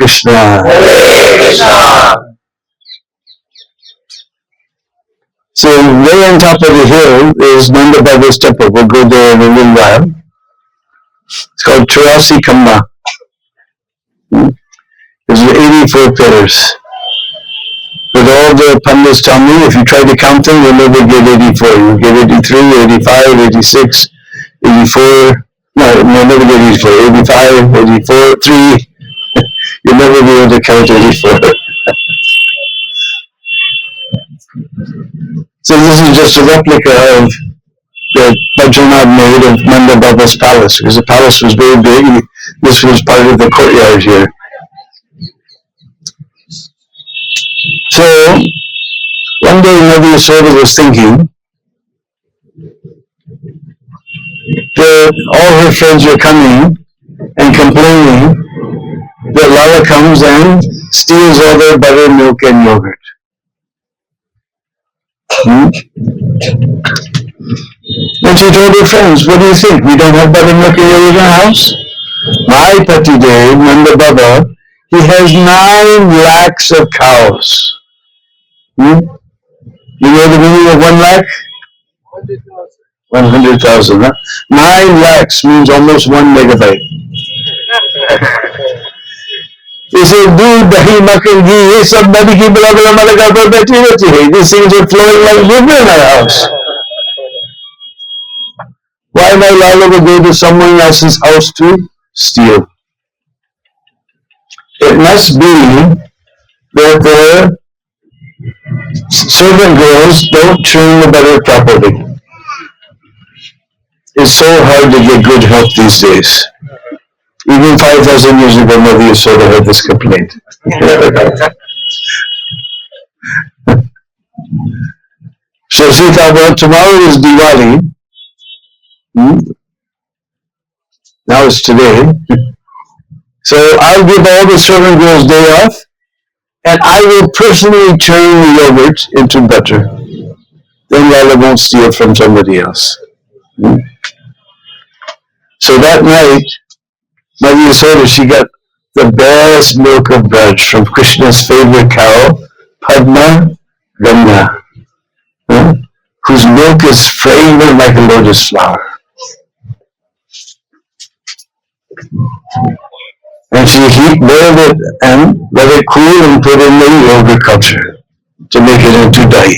Krishna. Hare Krishna. So way on top of the hill is Nanda Baba's temple. We'll go there in a little while. It's called Churasi Kamba. There's 84 pillars. But all the Pandits tell me, if you try to count them, you'll never get 84. You'll get 83, 85, 86, 84. No, you'll never get 84. 85, 84, 3. You'll never be able to count 84. So this is just a replica of the Bajranath made of Nanda Baba's palace, because the palace was very big. This was part of the courtyard here. So one day Mother Yasoda was thinking that all her friends were coming and complaining that Lala comes and steals all their butter, milk and yogurt. And she told her friends, what do you think? We don't have butter, milk and yogurt in our house? My Pati Dev, Nanda Baba, he has 9 lakhs of cows. You know the meaning of 1 lakh? 100,000. 9 lakhs means almost 1 megabyte. He said, दूध दही मक्खन घी ये सब नदी की बड़ा बड़ा मलका पर बैठी रहती है. These things are flowing like river in our house. Why my Lala would go to someone else's house to steal? It must be that the servant girls don't churn the butter properly. It's so hard to get good help these days. Even 5,000 years ago, Mother Yasoda had this complaint. So she thought, well, tomorrow is Diwali. Now it's today. So I'll give all the servant girls day off, and I will personally turn the yogurt into butter. Then Lala won't steal from somebody else. So that night, Mother Yasoda, she got the best milk of Braj from Krishna's favorite cow, Padma Ganga, whose milk is fragrant like a lotus flower. And she boiled it and let it cool and put in the yogurt culture to make it into dahi.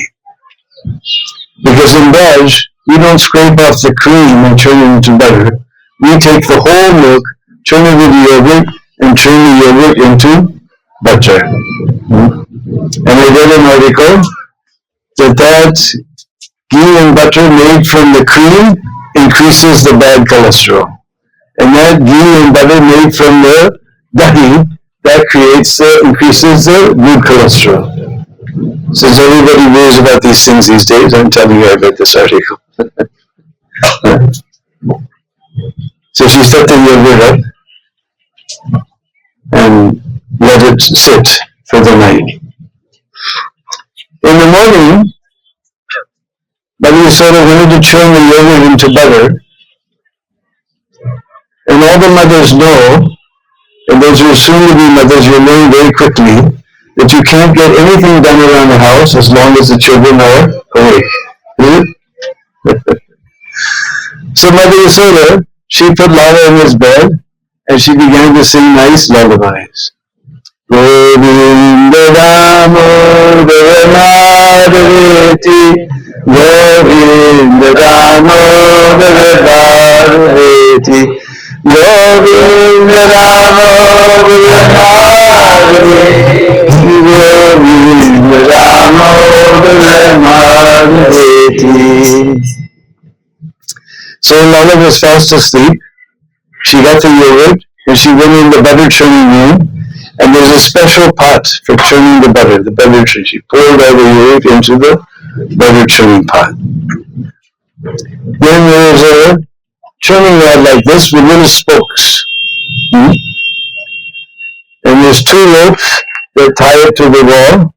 Because in Braj, we don't scrape off the cream and turn it into butter. We take the whole milk, turn it into yogurt, and turn the yogurt into butter. And I read an article that ghee and butter made from the cream increases the bad cholesterol. And that ghee and butter made from the dahi, that increases the good cholesterol. Since everybody worries about these things these days, I'm telling you I read this article. So she set the yogurt up and let it sit for the night. In the morning, Mother Yasoda wanted to churn the yogurt into butter, and all the mothers know, and those who are soon to be mothers, you'll learn very quickly that you can't get anything done around the house as long as the children are awake. So Mother Yasoda, she put Lala in his bed and she began to sing nice lullabies. Govinda Damodara Madhaveti, Govinda Damodara Madhaveti, Govinda Damodara Madhaveti, Govinda Damodara Madhaveti. So Lala was fast asleep. She got the yogurt and she went in the butter churning room, and there's a special pot for churning the butter churning. She poured all the yogurt into the butter churning pot. Then there's a churning rod like this with little spokes. And there's 2 ropes that tie it to the wall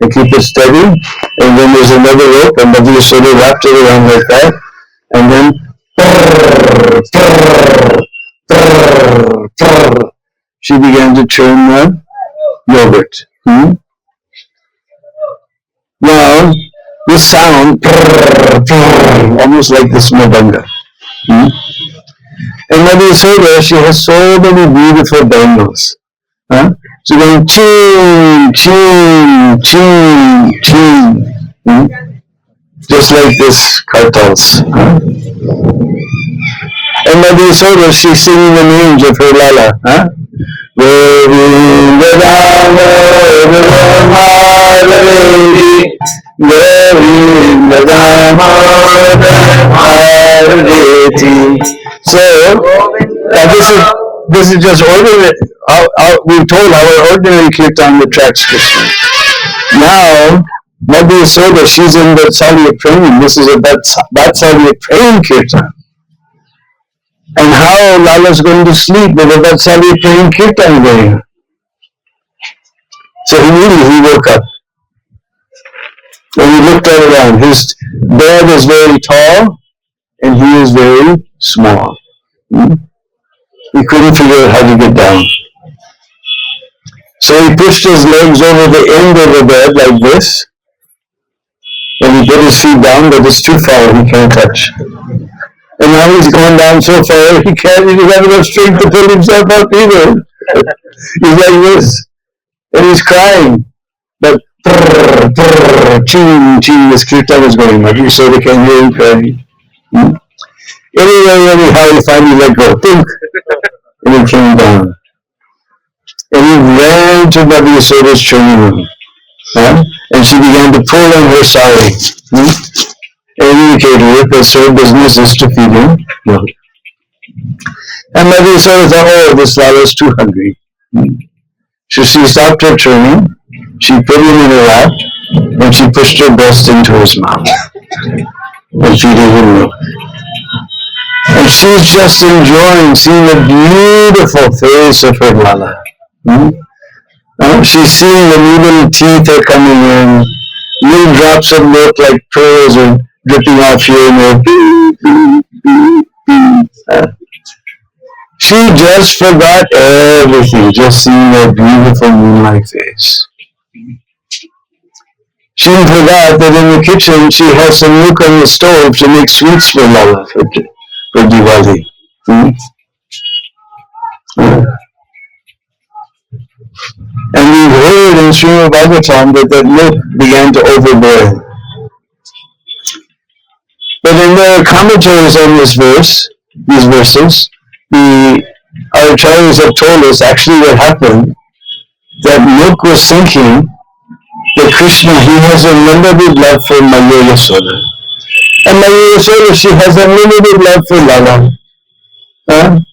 and keep it steady. And then there's another rope, and Mother Yasoda wrapped it around like that. And then she began to churn the yogurt. Now, this sound, almost like this mridanga. And Mother Yasoda, she has so many beautiful bangles. So going ching, ching, ching, ching. Just like this kartals. And Mother Yasoda, she's singing the names of her Lala. So this is just ordinary. We're told our ordinary kirtan attracts Krishna. Now, Mother Yasoda, she's in Vatsalya praying. This is a Vatsalya praying kirtan. And how Lala's going to sleep with a Vatsalya praying kirtan going? So immediately he woke up. And he looked all around. His bed is very tall and he is very small. He couldn't figure out how to get down. So he pushed his legs over the end of the bed like this. And he put his feet down, but it's too far, he can't touch. And now he's gone down so far, he doesn't have enough strength to pull himself up either. He's like this. And he's crying. But ching, ching, this kirtan is going up. You so they can hear him crying. Anyhow, he finally let go. Think. And he came down. And he ran to Mother Yasoda's training room. And she began to pull on her sari. And indicated it that her business is to feed him milk. And Mother Yasoda thought, oh, this Lala is too hungry. So she stopped her training, she put him in her lap, and she pushed her breast into his mouth and feeding him milk. And she's just enjoying seeing the beautiful face of her Lala. She's seeing the new little teeth are coming in, little drops of milk like pearls are dripping off here and there. She just forgot everything, just seeing that beautiful moonlight face. She forgot that in the kitchen she has some milk on the stove to make sweets for Lala for Diwali. And we've heard in Srimad Bhagavatam that milk began to overboil. But in the commentaries on these verses, our acharyas have told us actually what happened, that milk was thinking that Krishna, he has unlimited love for Mother Yasoda. And Mother Yasoda, she has unlimited love for Lala.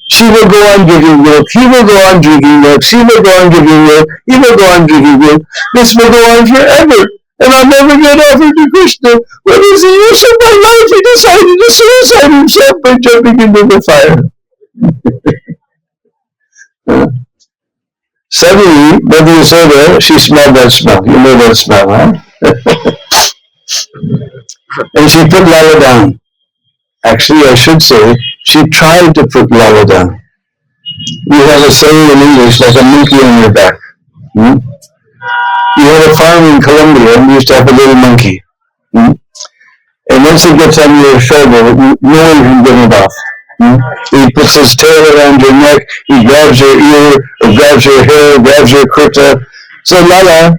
She will go on drinking milk, he will go on drinking milk, she will go on drinking milk, he will go on drinking milk. This will go on forever. And I'll never get offered to Krishna. When is the use of my life? He decided to suicide himself by jumping into the fire. Suddenly, Mother Yasoda, she smelled that smell. You know that smell, huh? And she put Lala down. Actually, I should say, she tried to put Lala down. We have a saying in English, like a monkey on your back. We had a farm in Colombia, and we used to have a little monkey. And once he gets on your shoulder, no one can get it off. He puts his tail around your neck, he grabs your ear, or grabs your hair, grabs your kurta. So Lala,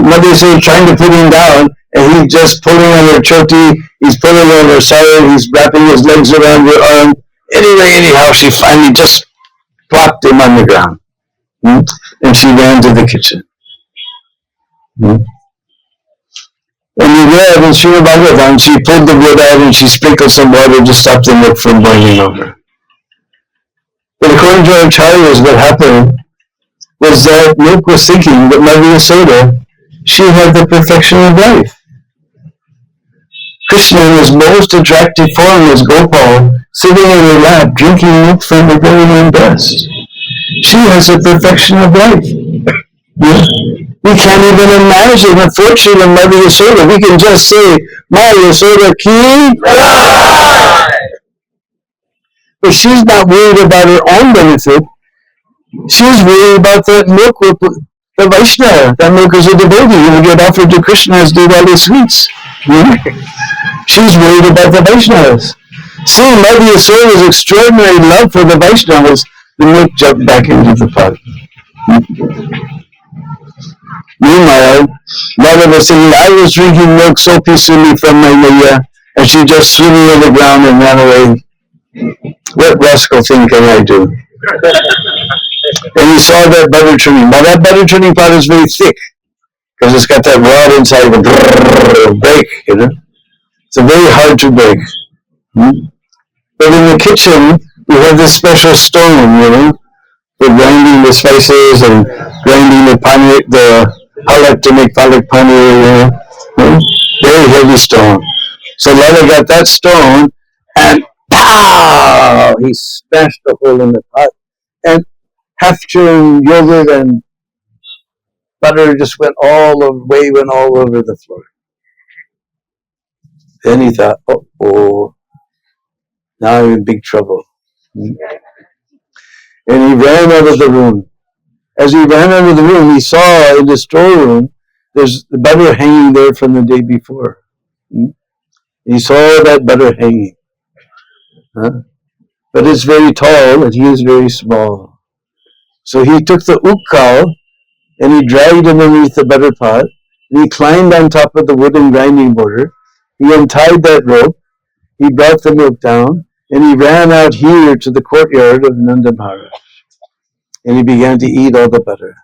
Mother is trying to put him down, and he's just pulling on her choti, he's pulling on her side, he's wrapping his legs around her arm. Anyhow, she finally just plopped him on the ground. And she ran to the kitchen. And we read in Srimad Bhagavatam, she pulled the wood out and she sprinkled some water to stop the milk from boiling over. But according to our acharyas, what happened was that milk was thinking that Mother Yasoda, she had the perfection of life. Krishna in his most attractive form was Gokul, sitting in her lap, drinking milk from her very own breast. She has the perfection of life. We can't even imagine the fortune of Mother Yasoda. We can just say, Ma Yasoda ki. But she's not worried about her own benefit. She's worried about that milk The Vaishnava, that milk is a devotee, he will get offered to Krishna as Diwali sweets. She's worried about the Vaishnavas. Seeing Mother Yasoda's extraordinary love for the Vaishnavas, the milk jumped back into the pot. Meanwhile, Radha was saying, I was drinking milk so peacefully from my Maya, and she just threw me on the ground and ran away. What rascal thing can I do? And he saw that butter churning. Now that butter churning pot is very thick, because it's got that rod inside of it, break, It's very hard to break. But in the kitchen, we have this special stone, for grinding the spices and grinding the paneer, the halak to make palak paneer, very heavy stone. So Lala got that stone, and pow! He smashed a hole in the pot, and half-churned yogurt and butter just went all over the floor. Then he thought, oh, now I'm in big trouble. And he ran out of the room. As he ran out of the room, he saw in the storeroom, there's the butter hanging there from the day before. He saw that butter hanging. But it's very tall and he is very small. So he took the ukkal and he dragged it underneath the butter pot, and he climbed on top of the wooden grinding mortar. He untied that rope, he brought the milk down, and he ran out here to the courtyard of Nanda Maharaj. And he began to eat all the butter.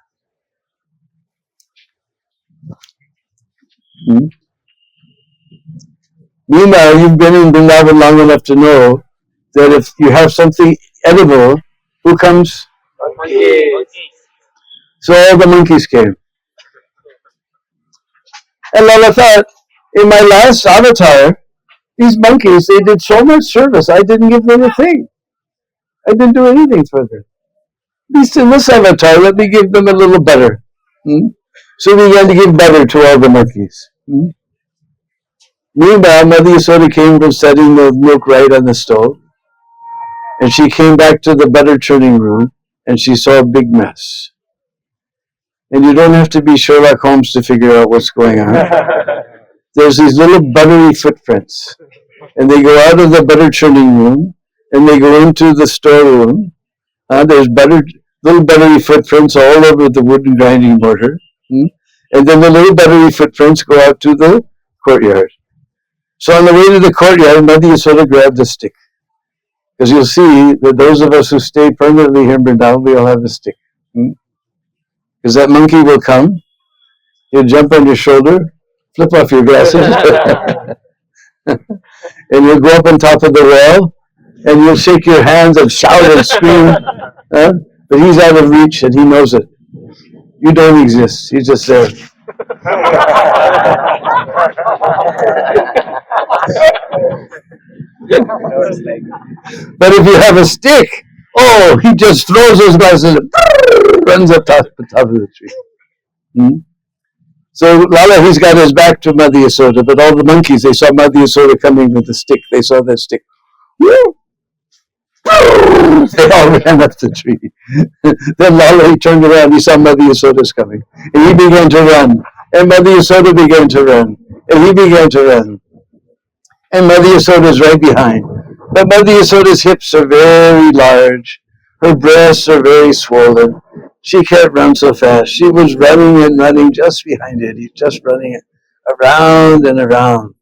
Meanwhile, you've been in Vrindavan long enough to know that if you have something edible, who comes? Monkeys. So all the monkeys came. And Lala thought, in my last avatar, these monkeys, they did so much service, I didn't give them a thing. I didn't do anything for them. At least in this avatar, let me give them a little butter. So we began to give butter to all the monkeys. Meanwhile, Mother Yasoda came from setting the milk right on the stove, and she came back to the butter churning room, and she saw a big mess. And you don't have to be Sherlock Holmes to figure out what's going on. There's these little buttery footprints, and they go out of the butter churning room, and they go into the storeroom. There's little buttery footprints all over the wooden grinding mortar, and then the little buttery footprints go out to the courtyard. So on the way to the courtyard, Mother Yasoda grabbed a stick, because you'll see that those of us who stay permanently here in Vrindavan, we all have a stick. Because that monkey will come, he'll jump on your shoulder, flip off your glasses, and you'll go up on top of the wall, and you'll shake your hands and shout and scream. But he's out of reach, and he knows it. You don't exist. He's just there. But if you have a stick, he just throws his glasses and runs up top of the tree. So Lala, he's got his back to Mother Yasoda, but all the monkeys, they saw Mother Yasoda coming with the stick. They saw that stick. They all ran up the tree. Then Lala, he turned around, he saw Mother Yasoda's coming. And he began to run. And Mother Yasoda began to run. And he began to run. And Mother Yasoda's right behind. But Mother Yasoda's hips are very large. Her breasts are very swollen. She can't run so fast. She was running and running just behind it. He's just running it around and around.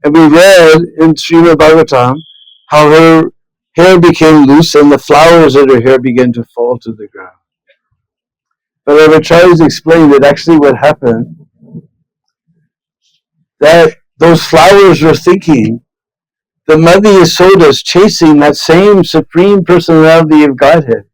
And we read in Srimad Bhagavatam how her hair became loose and the flowers in her hair began to fall to the ground. But I will try to explain that actually what happened, that those flowers were thinking that Mother Yasoda is chasing that same Supreme Personality of Godhead,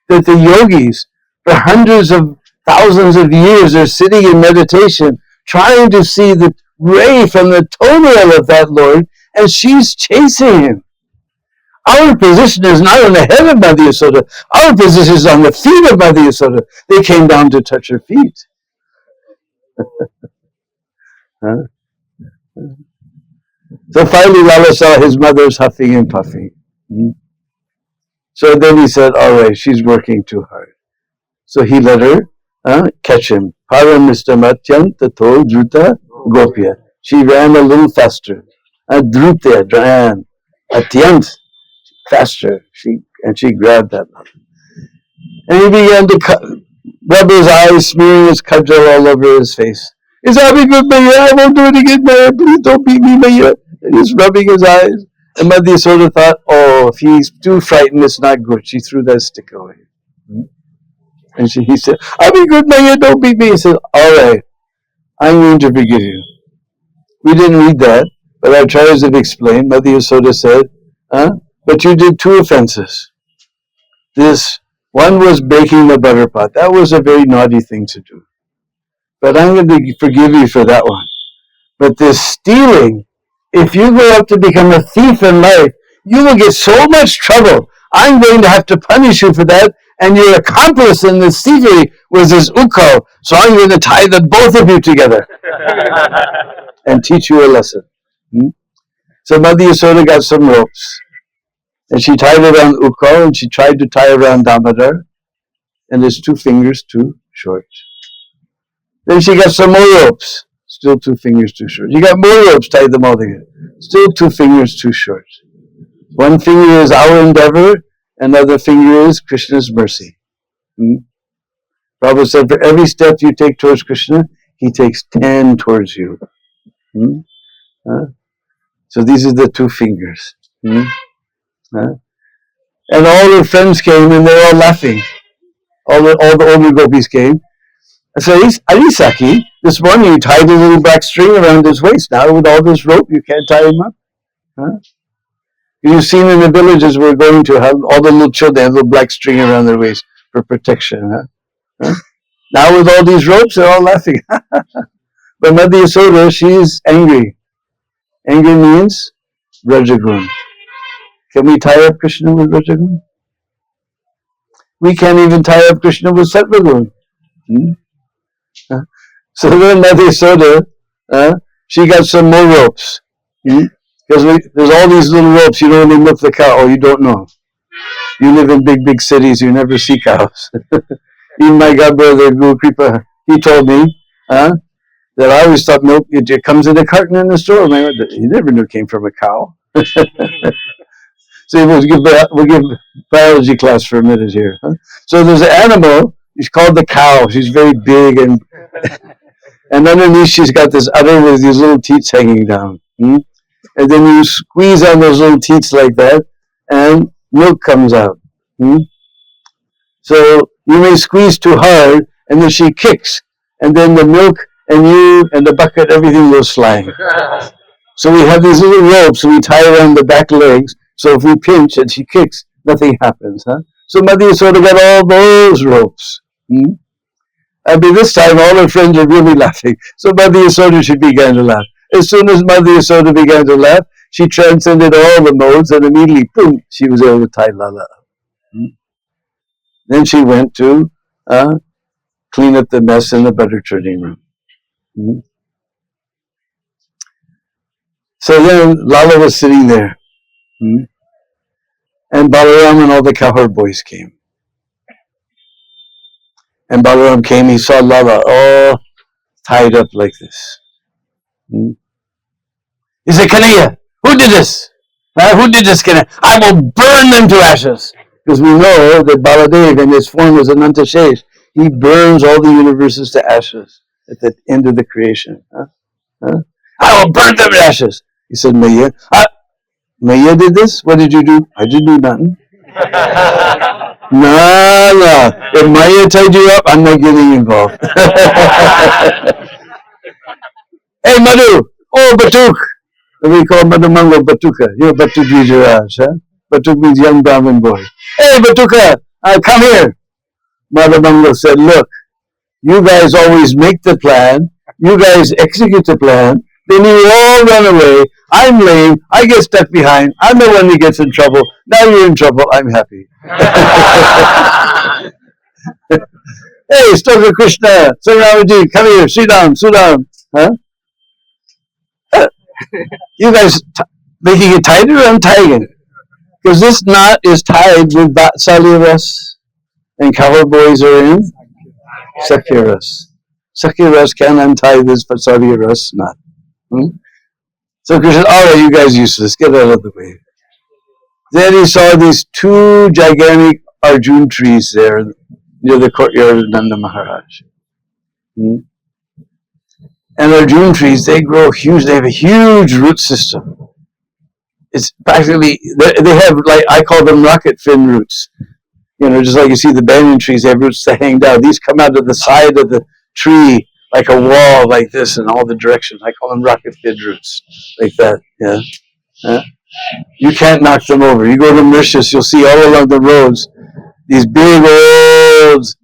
that the yogis, for hundreds of thousands of years, are sitting in meditation, trying to see the ray from the toenail of that Lord, and she's chasing him. Our position is not on the head of Mother Yasoda. Our position is on the feet of Mother Yasoda. They came down to touch her feet. So finally Lala saw his mother's huffing and puffing. So then he said, all right, she's working too hard. So he let her catch him. Paramistam tato druta gopya. She ran a little faster. Drutya ran. Atyant faster. She grabbed that. And he began to rub his eyes, smearing his kajal all over his face. He's having good Maya, I won't do it again, Maya. Please don't beat me, Maya. And he's rubbing his eyes. And Madhya Yasoda thought, oh, if he's too frightened, it's not good. She threw that stick away. And he said, I'll be good, Maya, don't beat me. He said, all right, I'm going to forgive you. We didn't read that, but our Acharyas have explained. Madhya Yasoda said, but you did two offenses. One was baking the butter pot. That was a very naughty thing to do. But I'm going to forgive you for that one. But this stealing, if you go up to become a thief in life, you will get so much trouble. I'm going to have to punish you for that. And your accomplice in this thievery was this Ukko. So I'm going to tie the both of you together and teach you a lesson. So Madhya Yasoda got some ropes. And she tied it around Ukko, and she tried to tie around Damodar, and his 2 fingers too short. Then she got some more ropes, still 2 fingers too short. She got more ropes, tied them all together, still 2 fingers too short. One finger is our endeavor, another finger is Krishna's mercy. Prabhu said, for every step you take towards Krishna, he takes 10 towards you. So these are the 2 fingers. And all her friends came and they were all laughing. All the older gopis came. I said, Arisaki, this morning you tied a little black string around his waist. Now with all this rope, you can't tie him up. You've seen in the villages we're going to have all the little children have a little black string around their waist for protection. Now with all these ropes, they're all laughing. But Madhya Yasoda, she's angry. Angry means Rajagun. Can we tie up Krishna with Rajagun? We can't even tie up Krishna with Sattvagun. So then Madhya Yasoda, she got some more ropes. Because there's all these little ropes, you don't even look the cow. Oh, you don't know. You live in big, big cities, you never see cows. Even my godbrother, Guru Kripa, he told me that I always thought milk, it comes in a carton in the store. He never knew it came from a cow. So we'll give biology class for a minute here. So there's an animal, she's called the cow. She's very big and underneath she's got this udder with these little teats hanging down. And then you squeeze on those little teats like that and milk comes out. So you may squeeze too hard and then she kicks and then the milk and you and the bucket, everything goes flying. So we have these little ropes we tie around the back legs. So if we pinch and she kicks, nothing happens. So Madhya Yasoda got all those ropes. This time all her friends are really laughing. So Madhya Yasoda, she began to laugh. As soon as Madhya Yasoda began to laugh, she transcended all the modes and immediately, boom, she was able to tie Lala up. Then she went to clean up the mess in the butter churning room. So then Lala was sitting there. And Balaram and all the cowherd boys came. And Balaram came, he saw Lala all tied up like this. He said, Kanaya, who did this? Who did this, Kanaya? I will burn them to ashes. Because we know that Baladev in his form as Ananta Shesh, he burns all the universes to ashes at the end of the creation. I will burn them to ashes. He said, Maya, Maya did this? What did you do? I didn't do nothing. No. If Maya tied you up, I'm not getting involved. Hey, Madhu. Oh, Batuk. We call Madhu Mangal Batuka. You're Batuk Gijaraj. Batuk means young Brahmin boy. Hey, Batuka, come here. Madhu Mangal said, look, you guys always make the plan. You guys execute the plan. Then you all run away. I'm lame. I get stuck behind. I'm the one that gets in trouble. Now you're in trouble. I'm happy. Hey, Stoka Krishna, Saramaji, come here. Sudam. You guys making it tighter or untying it? Because this knot is tied with Vatsalya Ras and cowherd boys are in. Sakya-ras. Sakya-ras can untie this, but Sarya-ras not. So Krishna said, all right, you guys useless, get out of the way. Then he saw these two gigantic Arjun trees there near the courtyard of Nanda Maharaj. And Arjun trees, they grow huge, they have a huge root system. It's practically, they have, like, I call them rocket fin roots. Just like you see the banyan trees, they have roots that hang down. These come out of the side of the tree like a wall, like this, in all the directions. I call them rocket fin roots, like that. Yeah. You can't knock them over. You go to Mauritius, you'll see all along the roads these big old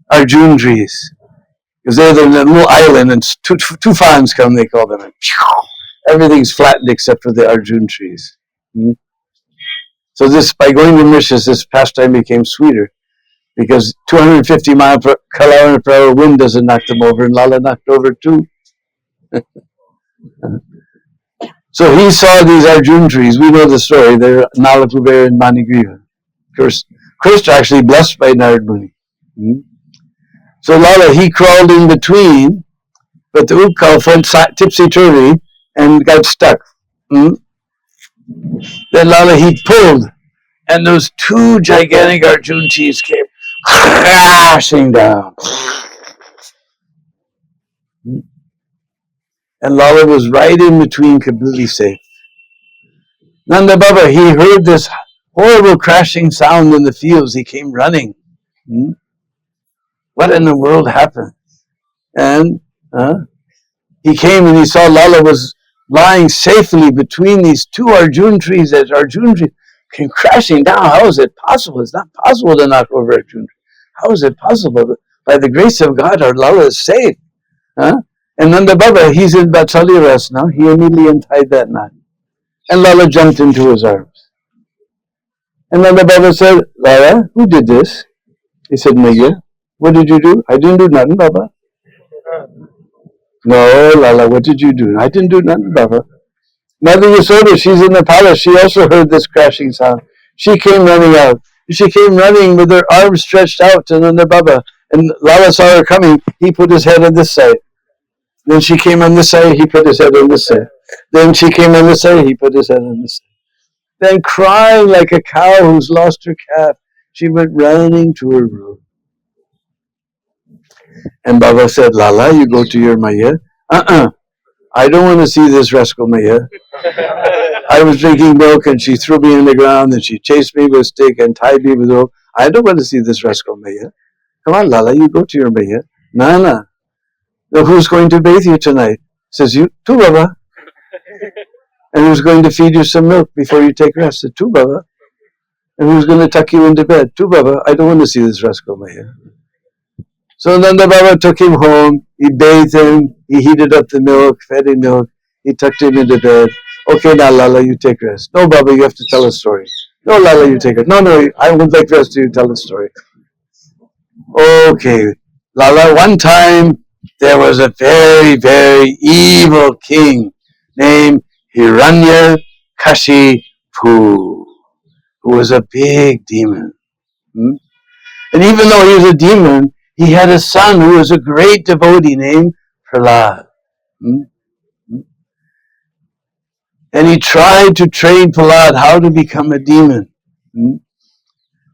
Arjun trees. Because they're the little island, and tufans come, they call them. And everything's flattened except for the Arjun trees. So this, by going to Mauritius, this pastime became sweeter. Because 250 km per hour wind doesn't knock them over, and Lala knocked over too. So he saw these Arjun trees. We know the story. They're Nala Kuber and Manigriva. Of course, Krishna actually blessed by Narad Muni. So Lala, he crawled in between, but the Utkal went tipsy-turvy and got stuck. Then Lala, he pulled, and those two gigantic Arjun trees came crashing down. And Lala was right in between, completely safe. Nanda Baba, he heard this horrible crashing sound in the fields. He came running. What in the world happened? And he came and he saw Lala was lying safely between these two Arjun trees. As Arjun tree came crashing down. How is it possible? It's not possible to knock over Arjun tree. How is it possible? By the grace of God, our Lala is safe. And Nanda Baba, he's in Vatsalya now. He immediately untied that knot. And Lala jumped into his arms. And Nanda Baba said, Lala, who did this? He said, Maya, what did you do? I didn't do nothing, Baba. No, Lala, what did you do? I didn't do nothing, Baba. Mother Yasoda, she's in the palace. She also heard this crashing sound. She came running out. She came running with her arms stretched out to Nanda Baba. And Lala saw her coming. He put his head on this side. Then she came on this side. He put his head on this side. Then she came on this side. He put his head on this side. Then crying like a cow who's lost her calf, she went running to her room. And Baba said, Lala, you go to your Maya. I don't want to see this rascal Maya. I was drinking milk and she threw me on the ground and she chased me with a stick and tied me with a rope. I don't want to see this rascal Maya. Come on, Lala, you go to your Maya. Nana. Now, who's going to bathe you tonight? Says, you, too, Baba. And who's going to feed you some milk before you take rest? Said, too, Baba. And who's going to tuck you into bed? Too, Baba. I don't want to see this rascal Maya. So Nanda Baba took him home. He bathed him. He heated up the milk, fed him milk. He tucked him into bed. Okay, now, Lala, you take rest. No, Baba, you have to tell a story. No, Lala, you take it. No, I won't take rest till you tell a story. Okay. Lala, one time, there was a very, very evil king named Hiranyakashipu, who was a big demon. And even though he was a demon, he had a son who was a great devotee named Prahlad. And he tried to train Prahlad how to become a demon.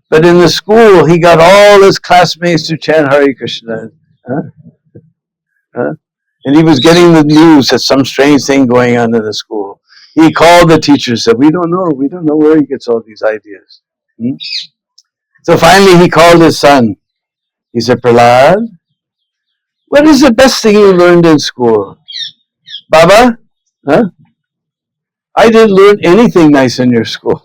But in the school, he got all his classmates to chant Hare Krishna. And he was getting the news that some strange thing going on in the school. He called the teacher and said, we don't know where he gets all these ideas. So finally he called his son. He said, Prahlad, what is the best thing you learned in school? Baba, I didn't learn anything nice in your school.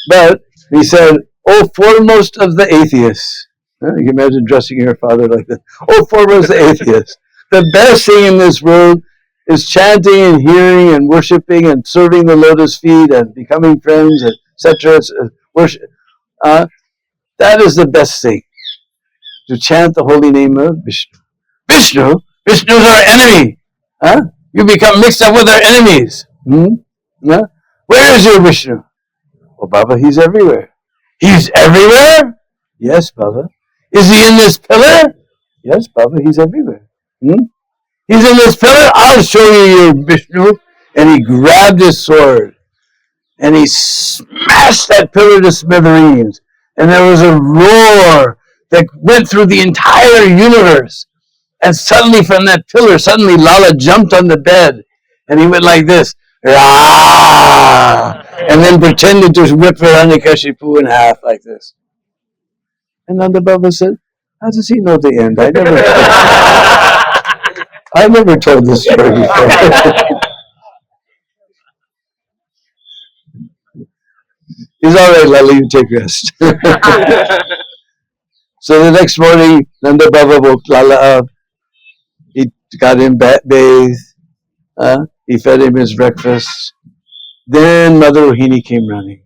But he said, oh, foremost of the atheists. You can imagine dressing your father like that. Oh, foremost of the atheists. The best thing in this world is chanting and hearing and worshiping and serving the lotus feet and becoming friends, etc. Worship. That is the best thing. To chant the holy name of Vishnu. Vishnu is our enemy. You become mixed up with our enemies. Where is your Vishnu? Oh, Baba, he's everywhere. He's everywhere? Yes, Baba. Is he in this pillar? Yes, Baba, he's everywhere. He's in this pillar? I'll show you your Vishnu. And he grabbed his sword and he smashed that pillar to smithereens. And there was a roar that went through the entire universe. And suddenly from that pillar, suddenly Lala jumped on the bed and he went like this. Rah! And then pretended to rip Hiranyakashipu in half like this. And Nanda Baba said, how does he know the end? I never told this story before. He's all right, Lala, you take rest. So the next morning, Nanda Baba woke Lala up. He got him bathed. He fed him his breakfast. Then Mother Rohini came running.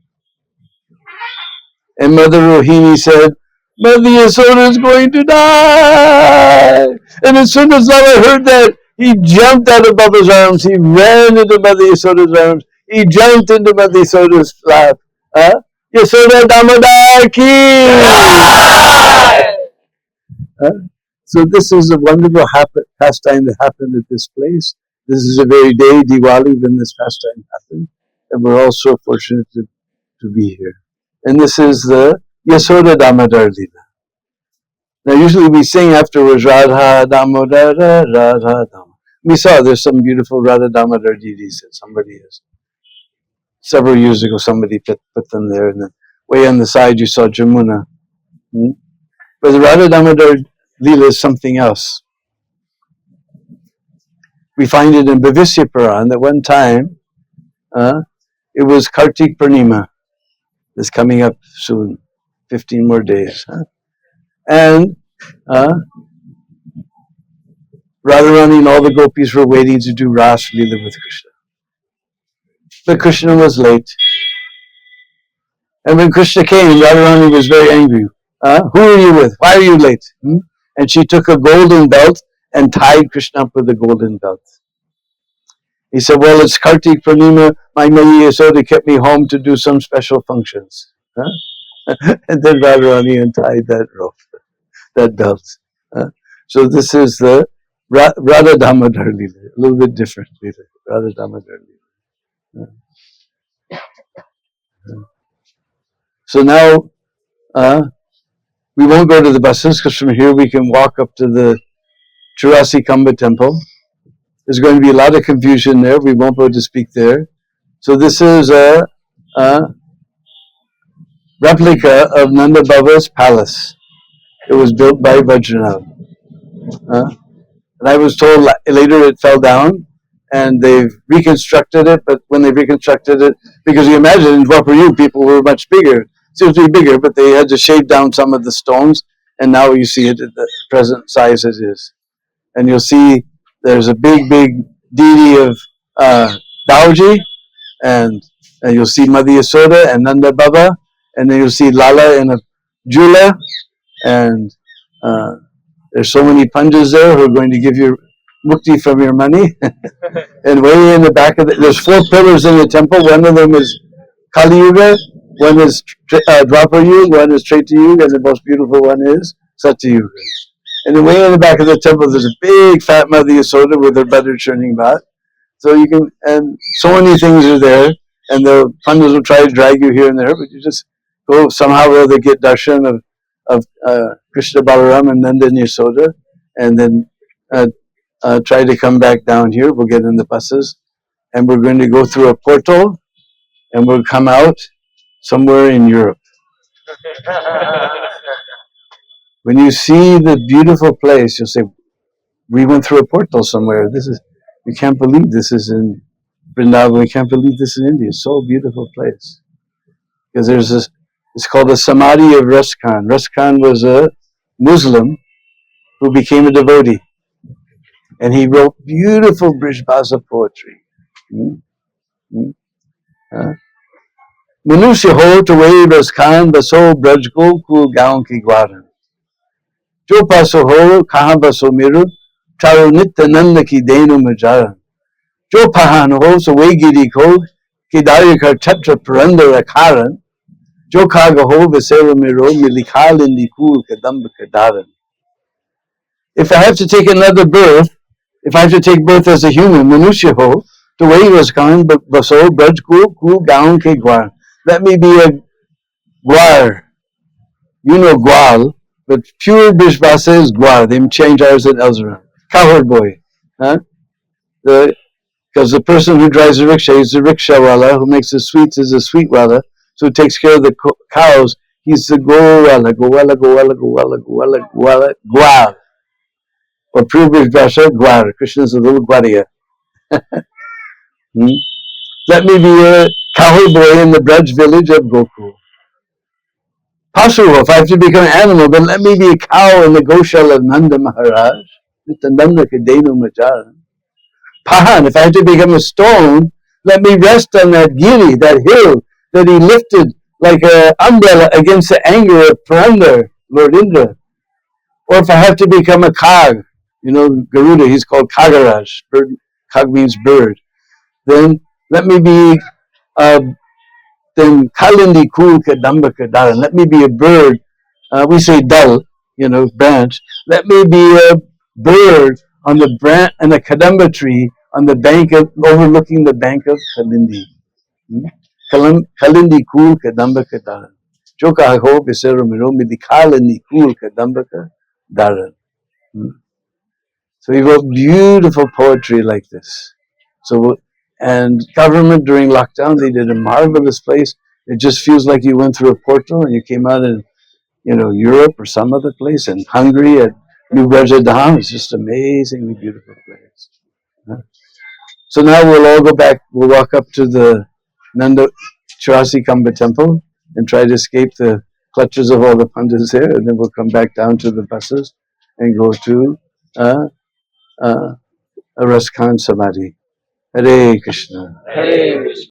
And Mother Rohini said, Mother Yasoda is going to die. And as soon as Lala heard that, he jumped out of Baba's arms. He ran into Mother Yasoda's arms. He jumped into Mother Yasoda's lap. Yasoda Damodar ki! So this is a wonderful pastime that happened at this place. This is a very day, Diwali, when this pastime happened. And we're all so fortunate to be here. And this is the Yasoda Damodar Leela. Now usually we sing afterwards, Radha Damodar, Radha Damodar. We saw there's some beautiful Radha Damodar deities that somebody has. Several years ago somebody put them there. And then way on the side you saw Jamuna. But the Radha Damodar Leela is something else. We find it in Bhavisya Puran that one time it was Kartik Purnima. It's coming up soon, 15 more days. And Radharani and all the gopis were waiting to do Ras Leela with Krishna. But Krishna was late. And when Krishna came, Radharani was very angry. Who are you with? Why are you late? And she took a golden belt and tied Krishna up with a golden belt. He said, well, it's Kartik Purnima. My Mother Yasoda kept me home to do some special functions. And then Radharani untied that rope, that belt. So this is the Radha Damodar Leela, a little bit different Leela, Radha Damodar Leela. So now we won't go to the buses because from here we can walk up to the Churasi Kamba temple. There's going to be a lot of confusion there. We won't be able to speak there. So this is a replica of Nanda Baba's palace. It was built by Vajranath. And I was told later it fell down and they've reconstructed it, but when they reconstructed it, because you imagine in Dwapar people were much bigger. It seems to be bigger, but they had to shave down some of the stones, and now you see it at the present size it is. And you'll see there's a big deity of Dauji, and you'll see Mother Yasoda and Nanda Baba, and then you'll see Lala in a jula, and there's so many panjas there who are going to give you mukti from your money. And way in the back of there's 4 pillars in the temple. One of them is Kali Yuga, one is Dwapar Yuga, one is Treta Yuga, and the most beautiful one is Satya Yuga. And then way in the back of the temple, there's a big fat Mother Yasoda with her butter churning vat. So you can, and so many things are there, and the pandas will try to drag you here and there, but you just go somehow or other get darshan of Krishna Balaram and Nanda and Yasoda, and then try to come back down here. We'll get in the buses, and we're going to go through a portal, and we'll come out somewhere in Europe. When you see the beautiful place, you'll say, we went through a portal somewhere. We can't believe this is in Vrindavan. We can't believe this is in India. It's so beautiful place. Because there's this, it's called the Samadhi of Ras Khan. Ras Khan was a Muslim who became a devotee. And he wrote beautiful Brijbhasa poetry. Manusya ho to way Ras Khan baso Braj Gokul gaon ki gwaran. Jo paso ho kahan baso miru charo nityananda ki denu majaran. Jo pahan ho so way giri ko ki daryakar tetra purandara karan. Jo kagaho vesero miro milikal in the cool kadamba kadaran. If I have to take another birth, if I have to take birth as a human, Manusya ho, the way he was coming, baso, braj kul gaun ke gwar. Let me be a gwar. You know gwal, but pure Bishvasa is gwar. They change ours at Elzera. Cowherd boy. Huh? Because the person who drives the rickshaw is the rickshawala, who makes the sweets is the sweetwala, so who takes care of the cows, he's the gowala, gwal. Or pure Bishvasa, gwar. Krishna is a little gwariya. Hmm? Let me be a cowherd boy in the Braj village of Gokul. Possible, if I have to become an animal, then let me be a cow in the Goshala of Nanda Maharaj. Pahan, if I have to become a stone, let me rest on that giri, that hill that he lifted like an umbrella against the anger of Purandar, Lord Indra. Or if I have to become a kag, Garuda, he's called Kagaraj, bird, kag means bird. Then let me be then Kalindi Kul Kadamba Kadaran. Let me be a bird. We say dal, branch. Let me be a bird on the branch and a kadamba tree on the bank of overlooking the bank of Kalindi. Kalindi Kul Kadamba Kadaran. Joka ho bisero miromi di Kalindi Kul Kadamba Kadaran. So he wrote beautiful poetry like this. So, and government during lockdown, they did a marvelous place. It just feels like you went through a portal and you came out in, Europe or some other place, and Hungary at New Brajadam. It's just amazingly beautiful place. So now we'll all go back. We'll walk up to the Nanda Churasi Kamba temple and try to escape the clutches of all the pandits there, and then we'll come back down to the buses and go to Raskan Samadhi. Hare Krishna. Hare Krishna.